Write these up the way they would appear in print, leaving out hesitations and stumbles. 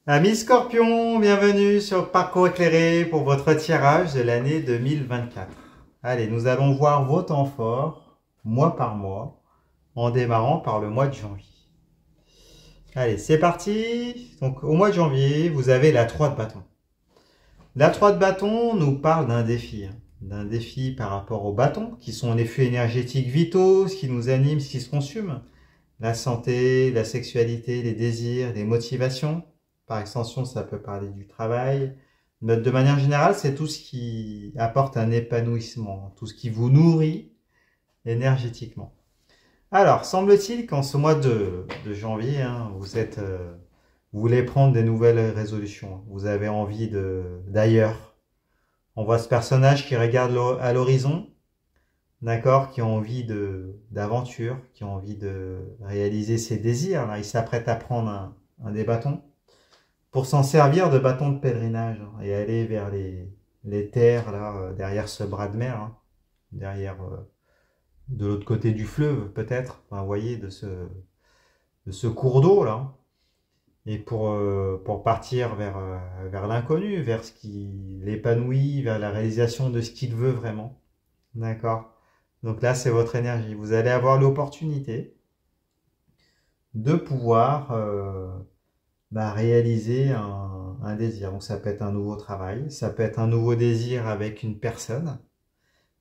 Amis Scorpion, bienvenue sur Parcours éclairé pour votre tirage de l'année 2024. Allez, nous allons voir vos temps forts, mois par mois, en démarrant par le mois de janvier. Allez, c'est parti. Donc, au mois de janvier, vous avez la 3 de bâton. La 3 de bâton nous parle d'un défi par rapport aux bâtons, qui sont les flux énergétiques vitaux, ce qui nous anime, ce qui se consume, la santé, la sexualité, les désirs, les motivations. Par extension, ça peut parler du travail. Mais de manière générale, c'est tout ce qui apporte un épanouissement, tout ce qui vous nourrit énergétiquement. Alors, semble-t-il qu'en ce mois de janvier, vous voulez prendre des nouvelles résolutions. Vous avez envie d'ailleurs. On voit ce personnage qui regarde à l'horizon, d'accord, qui a envie d'aventure, qui a envie de réaliser ses désirs. Là, il s'apprête à prendre un des bâtons pour s'en servir de bâton de pèlerinage et aller vers les terres là, derrière ce bras de mer, derrière de l'autre côté du fleuve peut-être, enfin, vous voyez, de ce cours d'eau là, et pour partir vers l'inconnu, vers ce qui l'épanouit, vers la réalisation de ce qu'il veut vraiment. D'accord. Donc là, c'est votre énergie. Vous allez avoir l'opportunité de pouvoir réaliser un désir. Donc ça peut être un nouveau travail, ça peut être un nouveau désir avec une personne,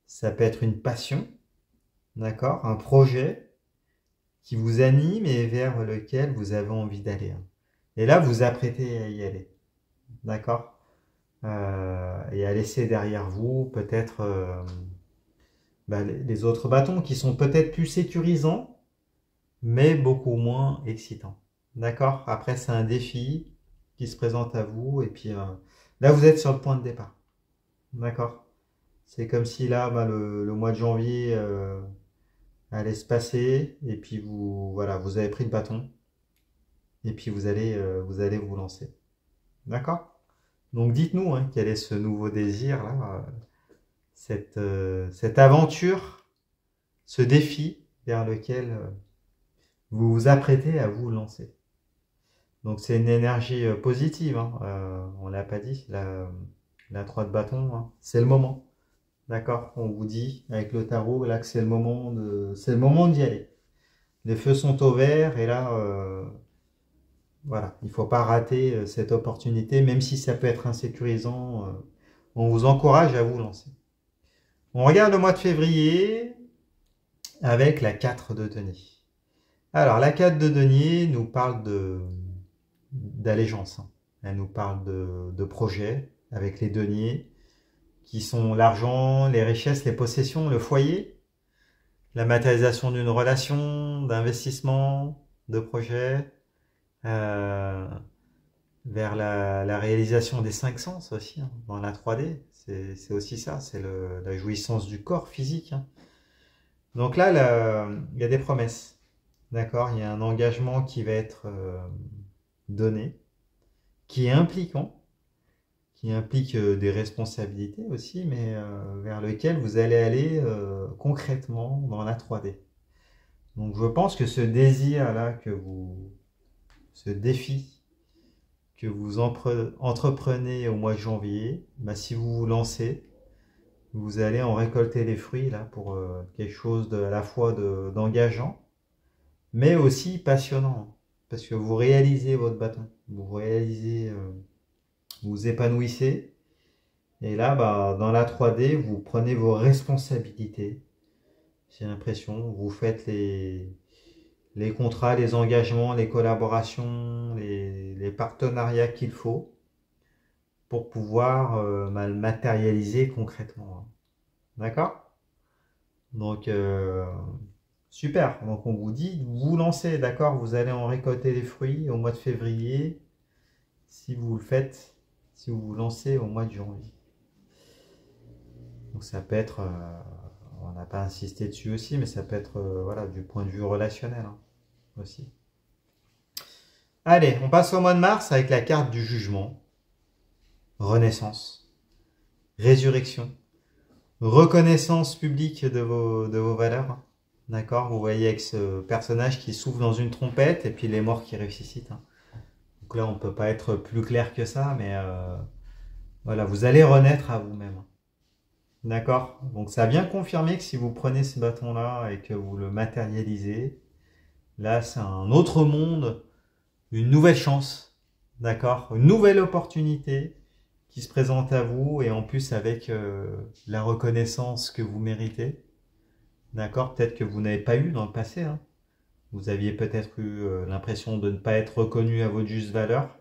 ça peut être une passion, d'accord, un projet qui vous anime et vers lequel vous avez envie d'aller. Et là, vous apprêtez à y aller, d'accord, et à laisser derrière vous peut-être les autres bâtons qui sont peut-être plus sécurisants, mais beaucoup moins excitants. D'accord. Après, c'est un défi qui se présente à vous. Et puis là, vous êtes sur le point de départ. D'accord. C'est comme si là, le mois de janvier allait se passer. Et puis voilà, vous avez pris le bâton. Et puis vous allez vous lancer. D'accord. Donc dites-nous quel est ce nouveau désir là, cette aventure, ce défi vers lequel vous vous apprêtez à vous lancer. Donc c'est une énergie positive, on l'a pas dit, la 3 de bâton, c'est le moment. D'accord. On vous dit avec le tarot là que c'est le moment d'y aller. Les feux sont au vert et là, voilà, il ne faut pas rater cette opportunité, même si ça peut être insécurisant. On vous encourage à vous lancer. On regarde le mois de février avec la 4 de denier. Alors la 4 de denier nous parle d'allégeance. Elle nous parle de projets avec les deniers qui sont l'argent, les richesses, les possessions, le foyer, la matérialisation d'une relation, d'investissement, de projet, vers la réalisation des 5 sens aussi, dans la 3D. C'est aussi ça, c'est la jouissance du corps physique. Donc là, il y a des promesses. D'accord. Il y a un engagement qui va être donné, qui est impliquant, qui implique des responsabilités aussi, mais vers lequel vous allez aller concrètement dans la 3D. Donc je pense que ce désir-là, ce défi que vous entreprenez au mois de janvier, si vous vous lancez, vous allez en récolter les fruits là pour quelque chose à la fois d'engageant, mais aussi passionnant, parce que vous réalisez votre bâton, vous réalisez, vous épanouissez, et là, dans la 3D, vous prenez vos responsabilités, j'ai l'impression, vous faites les contrats, les engagements, les collaborations, les partenariats qu'il faut pour pouvoir le matérialiser concrètement. D'accord. Donc, super. Donc, on vous dit, vous lancez, d'accord, vous allez en récolter les fruits au mois de février si vous le faites, si vous vous lancez au mois de janvier. Donc, ça peut être, on n'a pas insisté dessus aussi, mais ça peut être, voilà, du point de vue relationnel aussi. Allez, on passe au mois de mars avec la carte du jugement, renaissance, résurrection, reconnaissance publique de vos valeurs. D'accord. Vous voyez avec ce personnage qui souffle dans une trompette et puis les morts qui ressuscitent. Donc là, on ne peut pas être plus clair que ça, mais voilà, vous allez renaître à vous-même. D'accord? Donc ça vient confirmer que si vous prenez ce bâton-là et que vous le matérialisez, là, c'est un autre monde, une nouvelle chance, d'accord? Une nouvelle opportunité qui se présente à vous et en plus avec la reconnaissance que vous méritez, d'accord? Peut-être que vous n'avez pas eu dans le passé, hein. Vous aviez peut-être eu l'impression de ne pas être reconnu à votre juste valeur.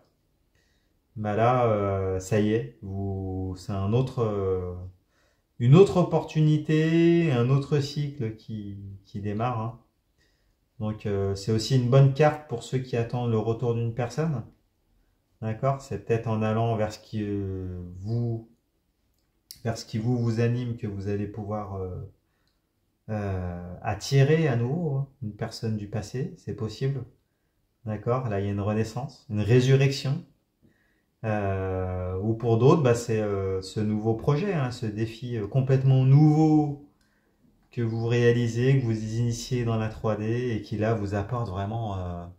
Bah là, ça y est, c'est une autre opportunité, un autre cycle qui démarre, hein. Donc c'est aussi une bonne carte pour ceux qui attendent le retour d'une personne. D'accord? C'est peut-être en allant vers ce qui vous anime que vous allez pouvoir attirer à nouveau, hein, une personne du passé. C'est possible. D'accord? Là, il y a une renaissance, une résurrection. Ou pour d'autres, bah, c'est ce nouveau projet, hein, ce défi complètement nouveau que vous réalisez, que vous initiez dans la 3D et qui là vous apporte vraiment,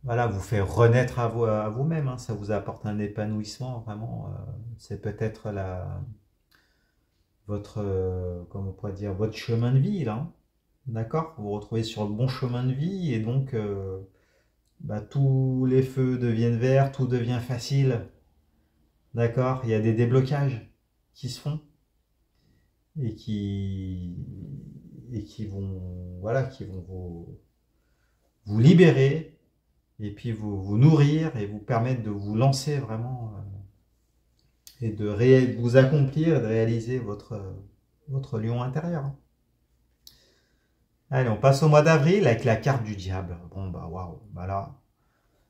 voilà, vous fait renaître à vous-même, hein. Ça vous apporte un épanouissement vraiment. C'est peut-être votre, comment on pourrait dire, votre chemin de vie là, hein. D'accord? Vous vous retrouvez sur le bon chemin de vie et donc bah, tous les feux deviennent verts, tout devient facile. D'accord? Il y a des déblocages qui se font et qui vont, voilà, qui vont vous libérer et puis vous nourrir et vous permettre de vous lancer vraiment et de vous accomplir et de réaliser votre lion intérieur. Allez, on passe au mois d'avril avec la carte du diable. Bon, bah waouh, bah là,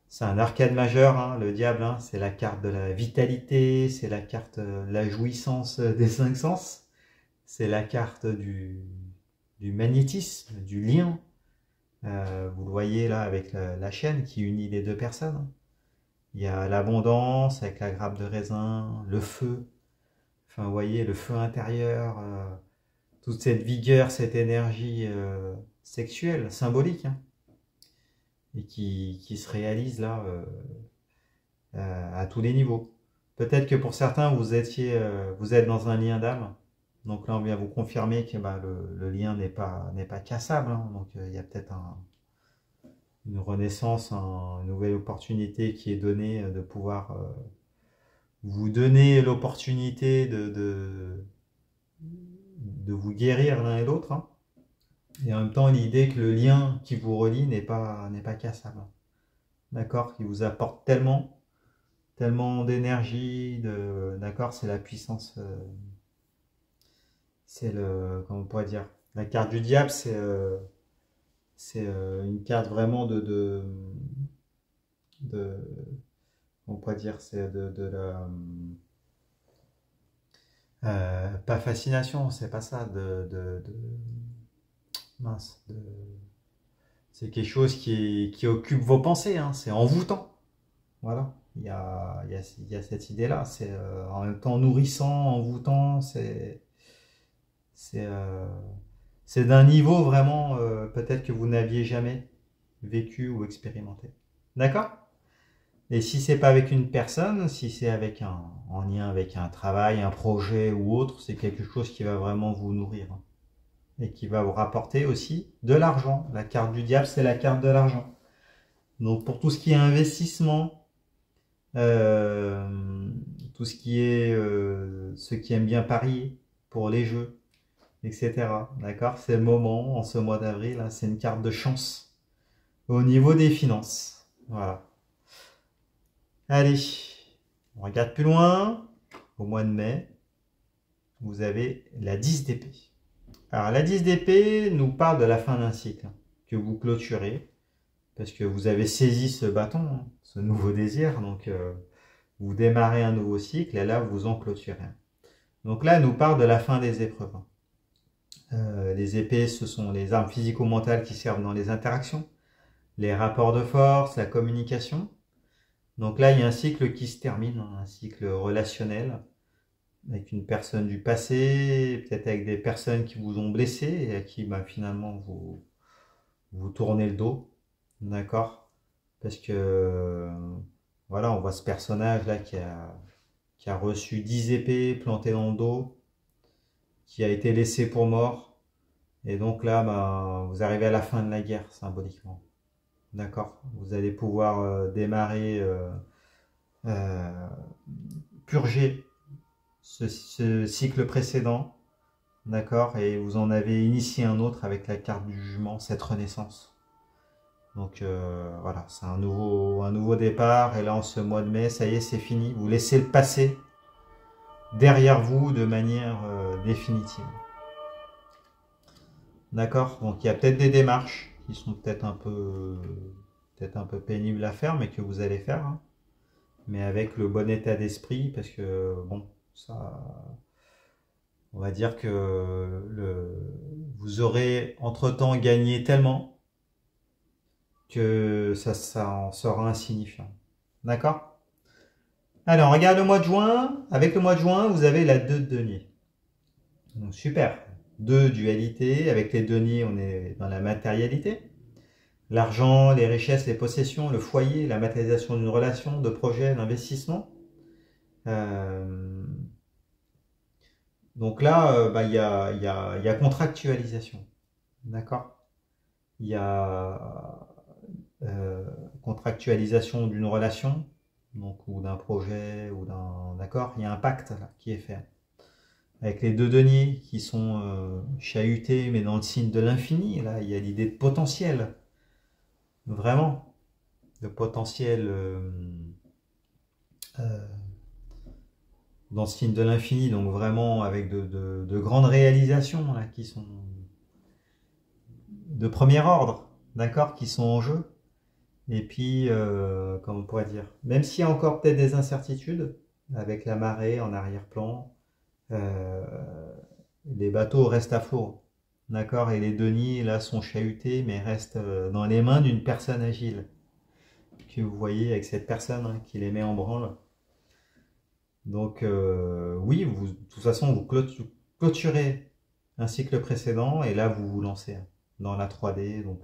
c'est un arcade majeur, hein, le diable, hein, c'est la carte de la vitalité, c'est la carte de la jouissance des cinq sens, c'est la carte du magnétisme, du lien. Vous le voyez là avec la chaîne qui unit les deux personnes. Il y a l'abondance avec la grappe de raisin, le feu, enfin vous voyez le feu intérieur, toute cette vigueur, cette énergie sexuelle, symbolique, hein, et qui se réalise là à tous les niveaux. Peut-être que pour certains vous êtes dans un lien d'âme. Donc là on vient vous confirmer que bah, le lien n'est pas cassable, hein. Donc il y a peut-être une renaissance, une nouvelle opportunité qui est donnée de pouvoir vous donner l'opportunité de vous guérir l'un et l'autre, hein. Et en même temps l'idée que le lien qui vous relie n'est pas cassable. D'accord? Qui vous apporte tellement d'énergie, d'accord? C'est la puissance, c'est le, comment on pourrait dire? La carte du diable, c'est une carte vraiment de on pourrait dire, c'est de la, pas fascination, c'est pas ça, mince, c'est quelque chose qui occupe vos pensées, hein, c'est envoûtant, voilà, il y a cette idée-là, c'est en même temps nourrissant, envoûtant, c'est, euh, c'est d'un niveau vraiment, peut-être que vous n'aviez jamais vécu ou expérimenté. D'accord? Et si c'est pas avec une personne, si c'est en lien avec un travail, un projet ou autre, c'est quelque chose qui va vraiment vous nourrir, hein, et qui va vous rapporter aussi de l'argent. La carte du diable, c'est la carte de l'argent. Donc pour tout ce qui est investissement, euh, tout ce qui est ceux qui aiment bien parier pour les jeux, etc. D'accord? C'est le moment, en ce mois d'avril, hein, c'est une carte de chance au niveau des finances. Voilà. Allez, on regarde plus loin. Au mois de mai, vous avez la 10 d'épée. Alors la 10 d'épée nous parle de la fin d'un cycle que vous clôturez parce que vous avez saisi ce bâton, hein, ce nouveau désir. Donc vous démarrez un nouveau cycle et là vous en clôturez un. Donc là, elle nous parle de la fin des épreuves. Les épées, ce sont les armes physico-mentales qui servent dans les interactions, les rapports de force, la communication. Donc là, il y a un cycle qui se termine, un cycle relationnel avec une personne du passé, peut-être avec des personnes qui vous ont blessé et à qui bah, finalement vous tournez le dos. D'accord? parce que voilà, on voit ce personnage-là qui a reçu 10 épées plantées dans le dos, qui a été laissé pour mort, et donc là, bah, vous arrivez à la fin de la guerre, symboliquement. D'accord? Vous allez pouvoir démarrer, euh, purger ce cycle précédent, d'accord? Et vous en avez initié un autre avec la carte du jugement, cette renaissance. Donc voilà, c'est un nouveau départ. Et là, en ce mois de mai, ça y est, c'est fini. Vous laissez le passé derrière vous de manière définitive. D'accord? Donc il y a peut-être des démarches qui sont peut-être un peu pénibles à faire, mais que vous allez faire, hein. Mais avec le bon état d'esprit, parce que bon, ça, on va dire que vous aurez entre-temps gagné tellement que ça en sera insignifiant. D'accord? Alors, regarde le mois de juin. Avec le mois de juin, vous avez la 2 de denier. Donc, super. 2 dualité. Avec les deniers, on est dans la matérialité. L'argent, les richesses, les possessions, le foyer, la matérialisation d'une relation, de projet, d'investissement. Donc là, bah, il y a contractualisation. D'accord? Il y a contractualisation d'une relation, donc, ou d'un projet, ou d'un accord. Il y a un pacte là, qui est fait. Avec les 2 deniers qui sont chahutés, mais dans le signe de l'infini. Là, il y a l'idée de potentiel. Vraiment. De potentiel dans le signe de l'infini. Donc vraiment avec de grandes réalisations là, qui sont de premier ordre. D'accord? Qui sont en jeu. Et puis, comment on pourrait dire, même s'il y a encore peut-être des incertitudes, avec la marée en arrière-plan, les bateaux restent à flot. D'accord? Et les deniers, là, sont chahutés, mais restent dans les mains d'une personne agile. Que vous voyez avec cette personne, hein, qui les met en branle. Donc, oui, de toute façon, vous clôturez un cycle précédent, et là, vous vous lancez dans la 3D. Donc,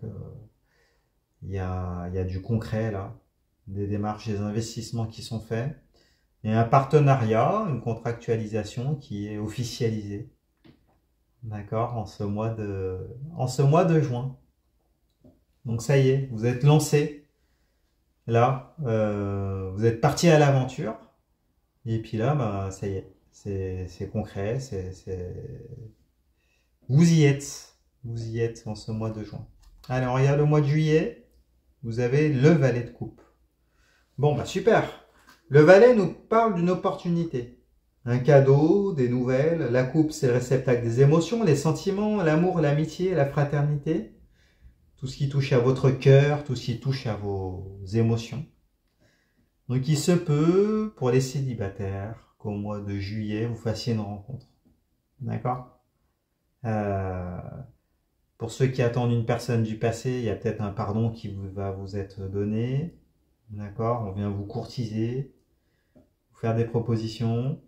il y a du concret là, des démarches, des investissements qui sont faits, et un partenariat, une contractualisation qui est officialisée. D'accord? En ce mois de juin. Donc ça y est, vous êtes lancé. Là, vous êtes parti à l'aventure. Et puis là, bah, ça y est, c'est concret, vous y êtes. Vous y êtes en ce mois de juin. Allez, on regarde le mois de juillet. Vous avez le valet de coupe. Bon, bah super. Le valet nous parle d'une opportunité. Un cadeau, des nouvelles. La coupe, c'est le réceptacle des émotions, les sentiments, l'amour, l'amitié, la fraternité. Tout ce qui touche à votre cœur, tout ce qui touche à vos émotions. Donc il se peut, pour les célibataires, qu'au mois de juillet, vous fassiez une rencontre. D'accord? Pour ceux qui attendent une personne du passé, il y a peut-être un pardon qui va vous être donné. D'accord? On vient vous courtiser, vous faire des propositions.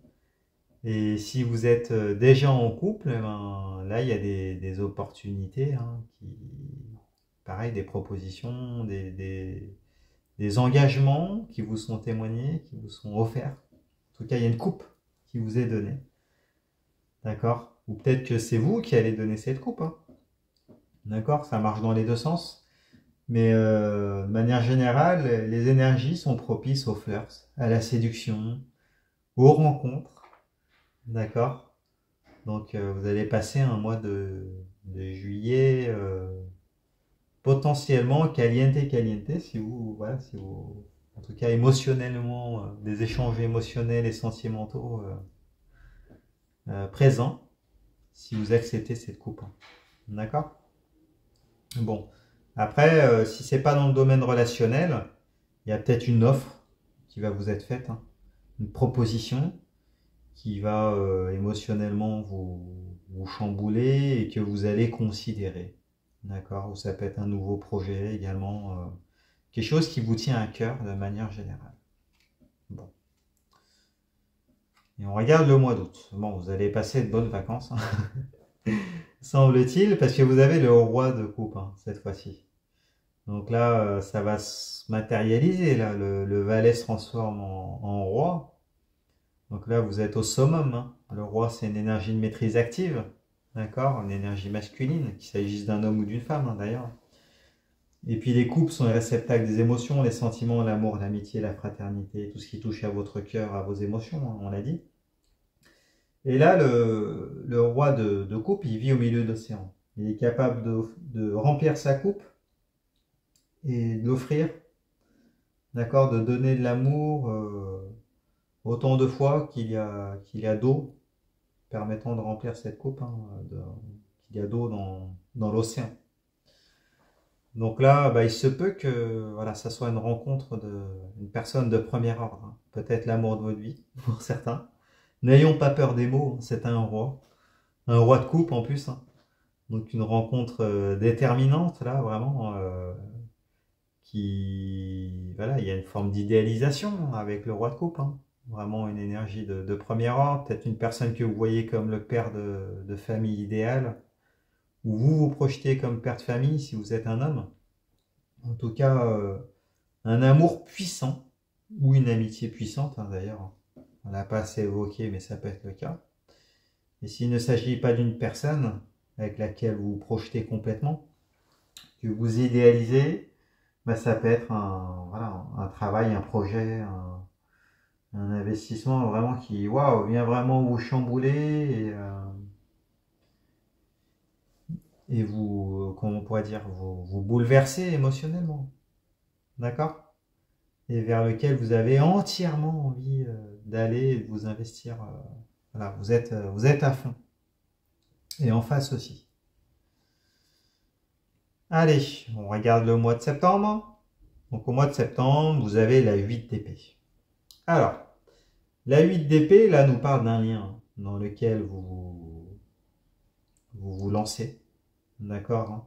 Et si vous êtes déjà en couple, ben, là, il y a des opportunités, hein, pareil, des propositions, des engagements qui vous sont témoignés, qui vous sont offerts. En tout cas, il y a une coupe qui vous est donnée. D'accord? Ou peut-être que c'est vous qui allez donner cette coupe, hein. D'accord? Ça marche dans les deux sens. Mais de manière générale, les énergies sont propices aux flirts, à la séduction, aux rencontres. D'accord? Donc vous allez passer un mois de juillet potentiellement caliente, si vous, en tout cas émotionnellement, des échanges émotionnels et sentimentaux présents, si vous acceptez cette coupe. D'accord? Bon. Après, si c'est pas dans le domaine relationnel, il y a peut-être une offre qui va vous être faite, hein, une proposition qui va émotionnellement vous chambouler et que vous allez considérer. D'accord? Ou ça peut être un nouveau projet également, quelque chose qui vous tient à cœur de manière générale. Bon. Et on regarde le mois d'août. Bon, vous allez passer de bonnes vacances, hein, semble-t-il, parce que vous avez le roi de coupe, hein, cette fois-ci. Donc là, ça va se matérialiser. Là, le valet se transforme en roi. Donc là, vous êtes au summum, hein. Le roi, c'est une énergie de maîtrise active, d'accord? Une énergie masculine, qu'il s'agisse d'un homme ou d'une femme, hein, d'ailleurs. Et puis les couples sont les réceptacles des émotions, les sentiments, l'amour, l'amitié, la fraternité, tout ce qui touche à votre cœur, à vos émotions, hein, on l'a dit. Et là, le roi de coupe, il vit au milieu de l'océan. Il est capable de remplir sa coupe et de l'offrir, d'accord, de donner de l'amour autant de fois qu'il y a d'eau permettant de remplir cette coupe, hein, qu'il y a d'eau dans l'océan. Donc là, bah, il se peut que voilà, ça soit une rencontre d'une personne de premier ordre, hein. Peut-être l'amour de votre vie, pour certains. N'ayons pas peur des mots, hein, c'est un roi de coupe en plus, hein. Donc une rencontre déterminante, là, vraiment, voilà, il y a une forme d'idéalisation avec le roi de coupe, hein. Vraiment une énergie de premier ordre, peut-être une personne que vous voyez comme le père de famille idéal, ou vous vous projetez comme père de famille si vous êtes un homme. En tout cas, un amour puissant, ou une amitié puissante, hein, d'ailleurs. On l'a pas assez évoqué, mais ça peut être le cas. Et s'il ne s'agit pas d'une personne avec laquelle vous vous projetez complètement, que vous idéalisez, bah, ça peut être voilà, un travail, un projet, un investissement vraiment qui vient vraiment vous chambouler et vous, comment on pourrait dire, vous bouleverser émotionnellement. D'accord? Et vers lequel vous avez entièrement envie d'aller et de vous investir. Voilà, vous êtes à fond. Et en face aussi. Allez, on regarde le mois de septembre. Donc au mois de septembre, vous avez la 8 d'épée. Alors, la 8 d'épée, là, nous parle d'un lien dans lequel vous lancez. D'accord, hein,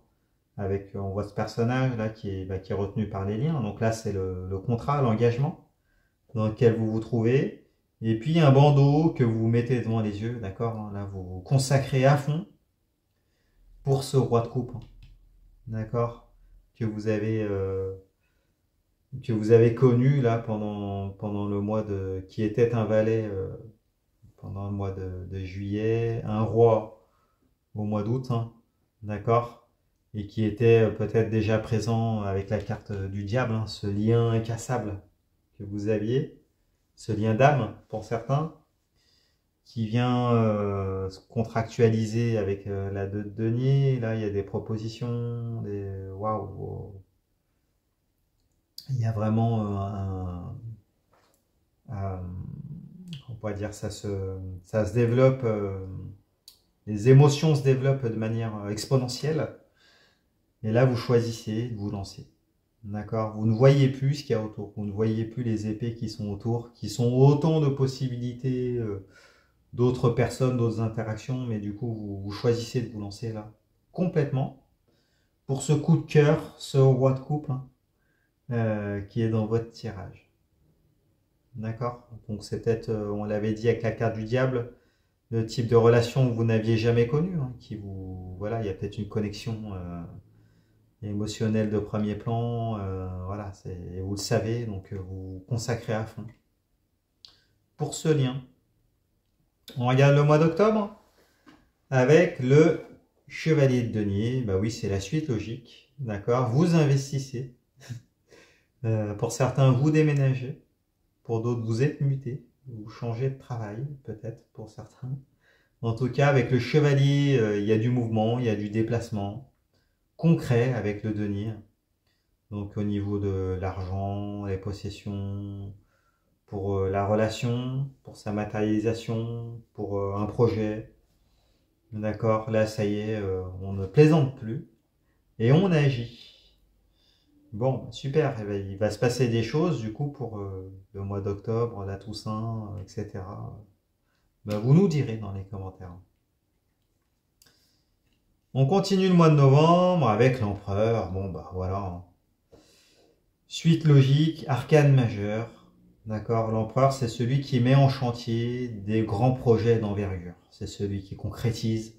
avec, on voit ce personnage là qui est retenu par les liens. Donc là, c'est le contrat, l'engagement dans lequel vous vous trouvez. Et puis un bandeau que vous mettez devant les yeux, d'accord, hein, là, vous vous consacrez à fond pour ce roi de coupe, hein, d'accord, que vous avez connu là pendant le mois qui était un valet pendant le mois de juillet, un roi au mois d'août, hein, d'accord, et qui était peut-être déjà présent avec la carte du diable, hein, ce lien incassable que vous aviez, ce lien d'âme pour certains, qui vient se contractualiser avec la 2 de denier. Là, il y a des propositions, waouh, il y a vraiment on pourrait dire, ça se développe, les émotions se développent de manière exponentielle. Et là, vous choisissez de vous lancer. D'accord? Vous ne voyez plus ce qu'il y a autour. Vous ne voyez plus les épées qui sont autour, qui sont autant de possibilités, d'autres personnes, d'autres interactions. Mais du coup, vous choisissez de vous lancer là, complètement, pour ce coup de cœur, ce roi de coupe, hein, qui est dans votre tirage. D'accord? Donc c'est peut-être, on l'avait dit avec la carte du diable, le type de relation que vous n'aviez jamais connu, hein, voilà, il y a peut-être une connexion émotionnelle de premier plan, voilà, vous le savez, donc vous vous consacrez à fond pour ce lien. On regarde le mois d'octobre avec le chevalier de denier. Bah oui, c'est la suite logique, d'accord? Vous investissez. Pour certains, vous déménagez. Pour d'autres, vous êtes muté. Vous changez de travail, peut-être, pour certains. En tout cas, avec le chevalier, il y a du mouvement, il y a du déplacement concret avec le denier. Donc au niveau de l'argent, les possessions, pour la relation, pour sa matérialisation, pour un projet. D'accord, là ça y est, on ne plaisante plus et on agit. Bon, super, eh ben, il va se passer des choses du coup pour le mois d'octobre, la Toussaint, etc. Ben, vous nous direz dans les commentaires. On continue le mois de novembre avec l'empereur. Bon bah voilà. Suite logique, arcane majeur. D'accord, l'empereur c'est celui qui met en chantier des grands projets d'envergure. C'est celui qui concrétise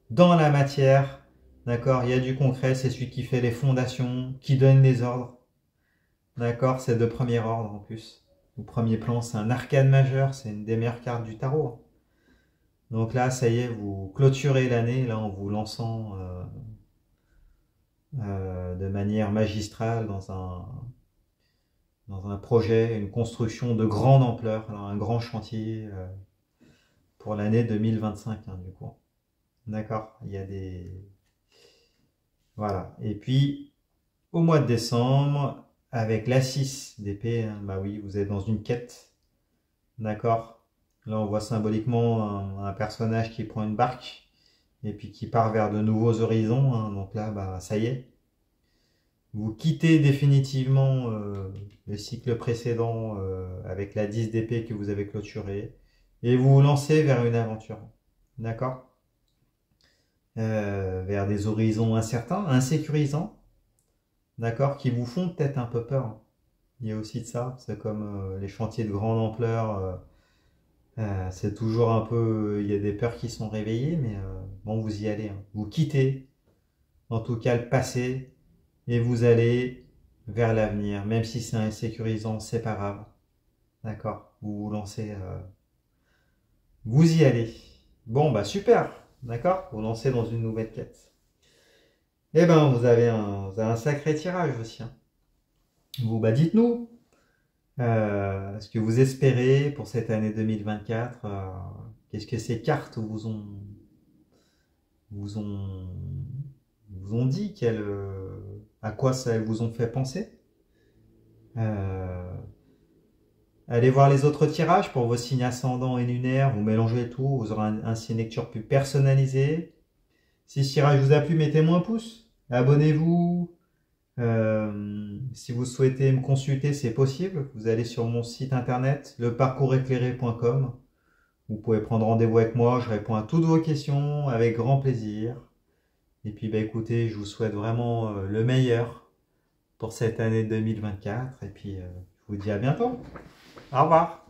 dans la matière D'accord? Il y a du concret, c'est celui qui fait les fondations, qui donne les ordres. D'accord? C'est de premier ordre en plus. Au premier plan, c'est un arcane majeur, c'est une des meilleures cartes du tarot. Donc là, ça y est, vous clôturez l'année là en vous lançant de manière magistrale dans un projet, une construction de grande ampleur, alors un grand chantier pour l'année 2025 hein, du coup. D'accord? Il y a des... Voilà. Et puis, au mois de décembre, avec la 6 d'épée, hein, bah oui, vous êtes dans une quête. D'accord? Là, on voit symboliquement un personnage qui prend une barque et puis qui part vers de nouveaux horizons. Hein. Donc là, bah, ça y est. Vous quittez définitivement le cycle précédent avec la 10 d'épée que vous avez clôturé et vous vous lancez vers une aventure. D'accord? Vers des horizons incertains, insécurisants, d'accord, qui vous font peut-être un peu peur. Il y a aussi de ça, c'est comme les chantiers de grande ampleur, c'est toujours un peu, il y a des peurs qui sont réveillées, mais bon, vous y allez. Hein. Vous quittez, en tout cas le passé, et vous allez vers l'avenir, même si c'est insécurisant, c'est pas grave. D'accord? Vous vous lancez, vous y allez. Bon, bah super, d'accord? Vous lancez dans une nouvelle quête. Eh ben, vous avez un sacré tirage aussi. Hein. Vous, bah dites-nous, ce que vous espérez pour cette année 2024. Qu'est-ce que ces cartes vous ont, vous ont dit, à quoi ça vous ont fait penser? Euh, Allez voir les autres tirages pour vos signes ascendants et lunaires, vous mélangez tout, vous aurez ainsi une lecture plus personnalisée. Si ce tirage vous a plu, mettez-moi un pouce, abonnez-vous. Si vous souhaitez me consulter, c'est possible. Vous allez sur mon site internet, leparcourseclairé.com. Vous pouvez prendre rendez-vous avec moi, je réponds à toutes vos questions avec grand plaisir. Et puis bah écoutez, je vous souhaite vraiment le meilleur pour cette année 2024. Et puis je vous dis à bientôt. Au revoir.